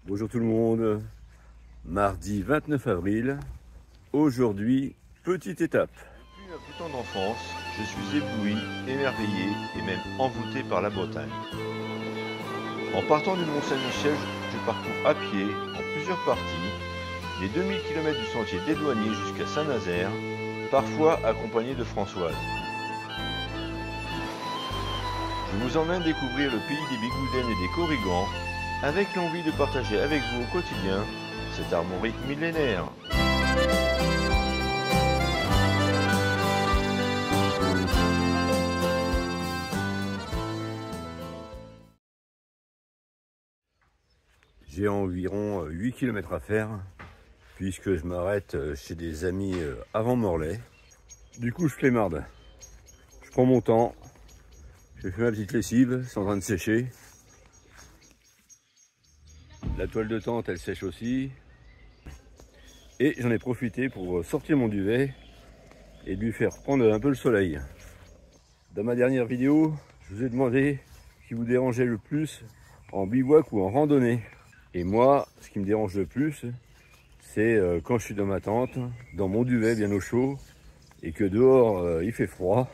Bonjour tout le monde, mardi 29 avril, aujourd'hui, petite étape. Depuis ma plus tendre enfance, je suis ébloui, émerveillé et même envoûté par la Bretagne. En partant du Mont-Saint-Michel, je parcours à pied, en plusieurs parties, les 2000 km du sentier des Douaniers jusqu'à Saint-Nazaire, parfois accompagné de Françoise. Je vous emmène découvrir le pays des Bigoudènes et des Corrigans, avec l'envie de partager avec vous au quotidien cette armorique millénaire. J'ai environ 8 km à faire, puisque je m'arrête chez des amis avant Morlaix. Du coup, je flémarde. Je prends mon temps, je fais ma petite lessive, c'est en train de sécher. La toile de tente, elle sèche aussi. Et j'en ai profité pour sortir mon duvet et lui faire prendre un peu le soleil. Dans ma dernière vidéo, je vous ai demandé ce qui vous dérangeait le plus en bivouac ou en randonnée. Et moi, ce qui me dérange le plus, c'est quand je suis dans ma tente, dans mon duvet bien au chaud, et que dehors il fait froid,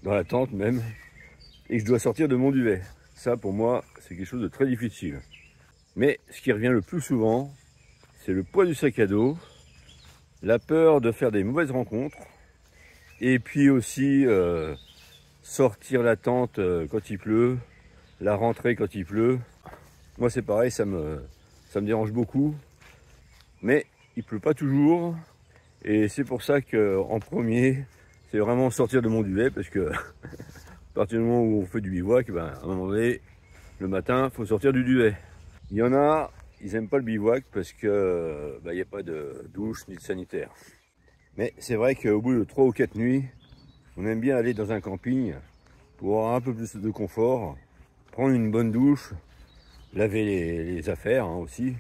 dans la tente même, et que je dois sortir de mon duvet. Ça, pour moi, c'est quelque chose de très difficile. Mais ce qui revient le plus souvent, c'est le poids du sac à dos, la peur de faire des mauvaises rencontres, et puis aussi sortir la tente quand il pleut, la rentrer quand il pleut. Moi c'est pareil, ça me dérange beaucoup, mais il pleut pas toujours, et c'est pour ça qu'en premier, c'est vraiment sortir de mon duvet, parce que à partir du moment où on fait du bivouac, ben, à un moment donné, le matin, il faut sortir du duvet. Il y en a, ils n'aiment pas le bivouac parce que il n'y a pas de douche ni de sanitaire. Mais c'est vrai qu'au bout de 3 ou 4 nuits, on aime bien aller dans un camping pour avoir un peu plus de confort, prendre une bonne douche, laver les affaires hein, aussi,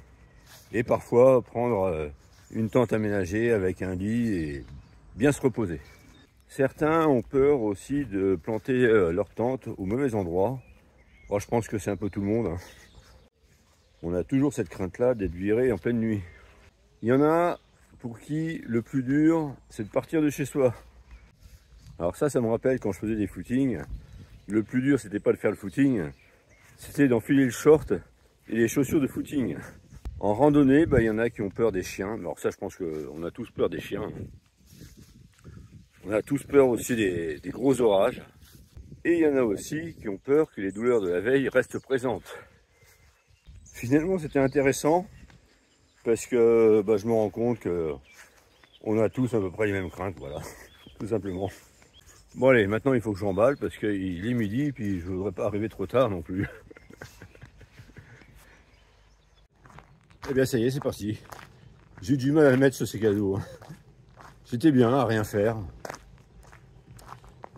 et parfois prendre une tente aménagée avec un lit et bien se reposer. Certains ont peur aussi de planter leur tente au mauvais endroit. Moi, je pense que c'est un peu tout le monde. Hein. On a toujours cette crainte-là d'être viré en pleine nuit. Il y en a pour qui le plus dur, c'est de partir de chez soi. Alors ça me rappelle quand je faisais des footings. Le plus dur, c'était pas de faire le footing, c'était d'enfiler le short et les chaussures de footing. En randonnée, il y en a qui ont peur des chiens. Alors ça, je pense qu'on a tous peur des chiens. On a tous peur aussi des gros orages. Et il y en a aussi qui ont peur que les douleurs de la veille restent présentes. Finalement, c'était intéressant parce que je me rends compte que on a tous à peu près les mêmes craintes, voilà, tout simplement. Bon allez, maintenant il faut que j'emballe parce qu'il est midi, puis je voudrais pas arriver trop tard non plus. Eh bien ça y est, c'est parti. J'ai du mal à le mettre ce sac à dos. J'étais bien à rien faire.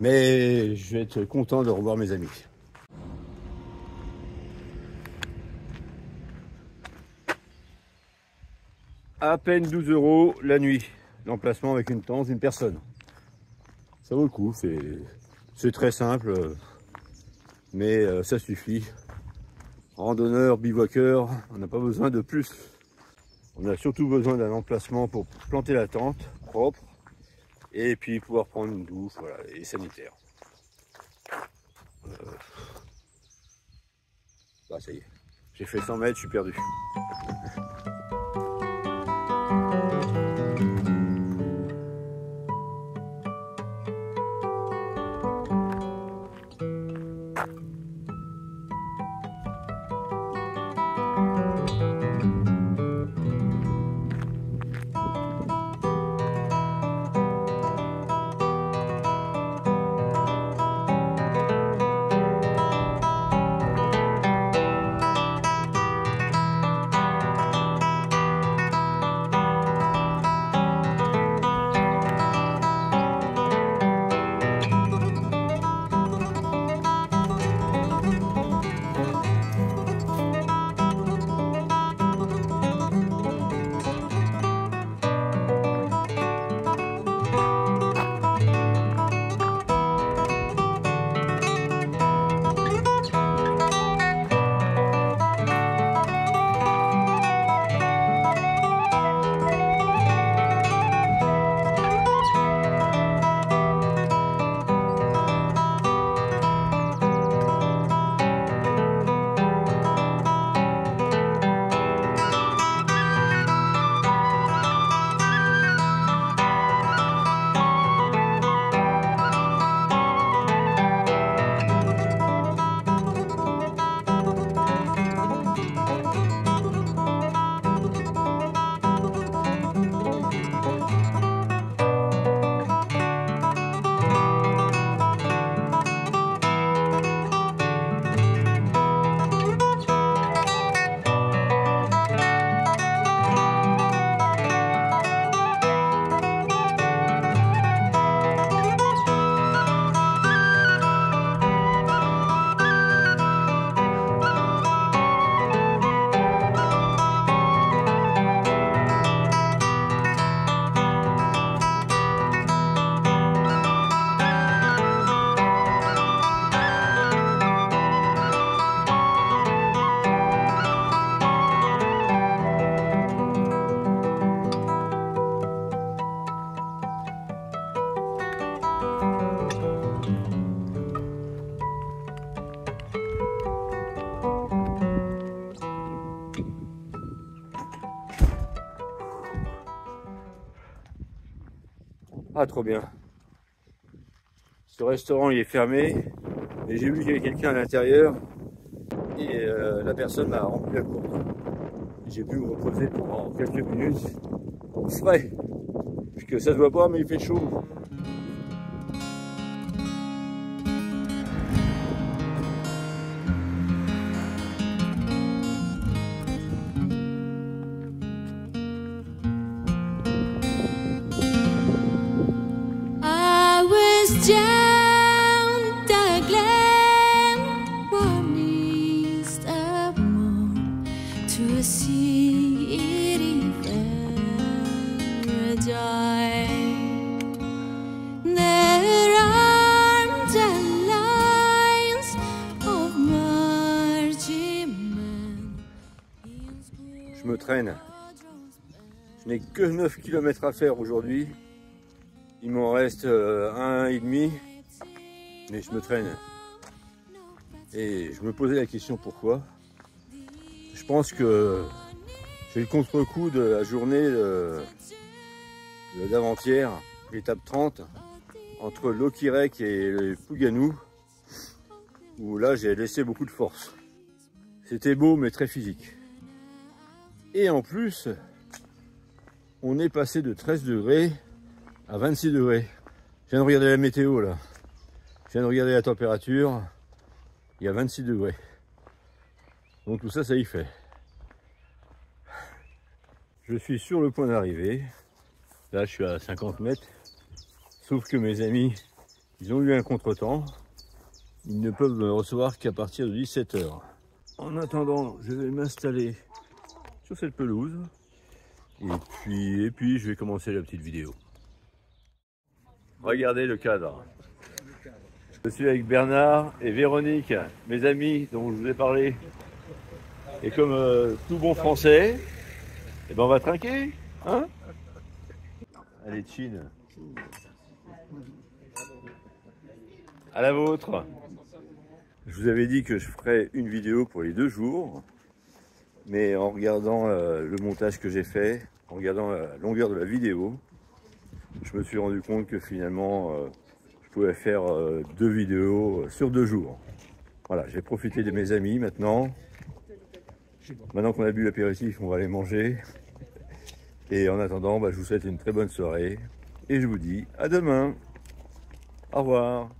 Mais je vais être content de revoir mes amis. À peine 12 € la nuit. L'emplacement avec une tente, une personne. Ça vaut le coup, c'est très simple, mais ça suffit. Randonneur, bivouaqueur, on n'a pas besoin de plus. On a surtout besoin d'un emplacement pour planter la tente, propre, et puis pouvoir prendre une douche, voilà, et sanitaire. Ça y est, j'ai fait 100 mètres, je suis perdu. Ah, trop bien. Ce restaurant il est fermé, mais j'ai vu qu'il y avait quelqu'un à l'intérieur et la personne m'a rempli la course. J'ai pu me reposer pendant quelques minutes au frais, puisque ça se voit pas, mais il fait chaud. Down the glen, one east of moon, to a city paradise. There are the lines of marching men. Je me traîne. Je n'ai que 9 km à faire aujourd'hui. Il m'en reste 1,5, mais je me traîne. Et je me posais la question pourquoi. Je pense que j'ai le contre-coup de la journée d'avant-hier, l'étape 30, entre Lokirec et le Pouganou, où là j'ai laissé beaucoup de force. C'était beau mais très physique. Et en plus, on est passé de 13 degrés à 26 degrés. Je viens de regarder la météo là. Je viens de regarder la température. Il y a 26 degrés. Donc tout ça, ça y fait. Je suis sur le point d'arriver. Là, je suis à 50 mètres. Sauf que mes amis, ils ont eu un contretemps. Ils ne peuvent me recevoir qu'à partir de 17 h. En attendant, je vais m'installer sur cette pelouse. Et puis, je vais commencer la petite vidéo. Regardez le cadre. Je suis avec Bernard et Véronique, mes amis dont je vous ai parlé. Et comme tout bon français, eh ben on va trinquer, hein? Allez, Chine. À la vôtre. Je vous avais dit que je ferais une vidéo pour les 2 jours, mais en regardant le montage que j'ai fait, en regardant la longueur de la vidéo, je me suis rendu compte que finalement je pouvais faire 2 vidéos sur 2 jours. Voilà, j'ai profité de mes amis maintenant. Maintenant qu'on a bu l'apéritif, on va aller manger. Et en attendant, je vous souhaite une très bonne soirée. Et je vous dis à demain. Au revoir.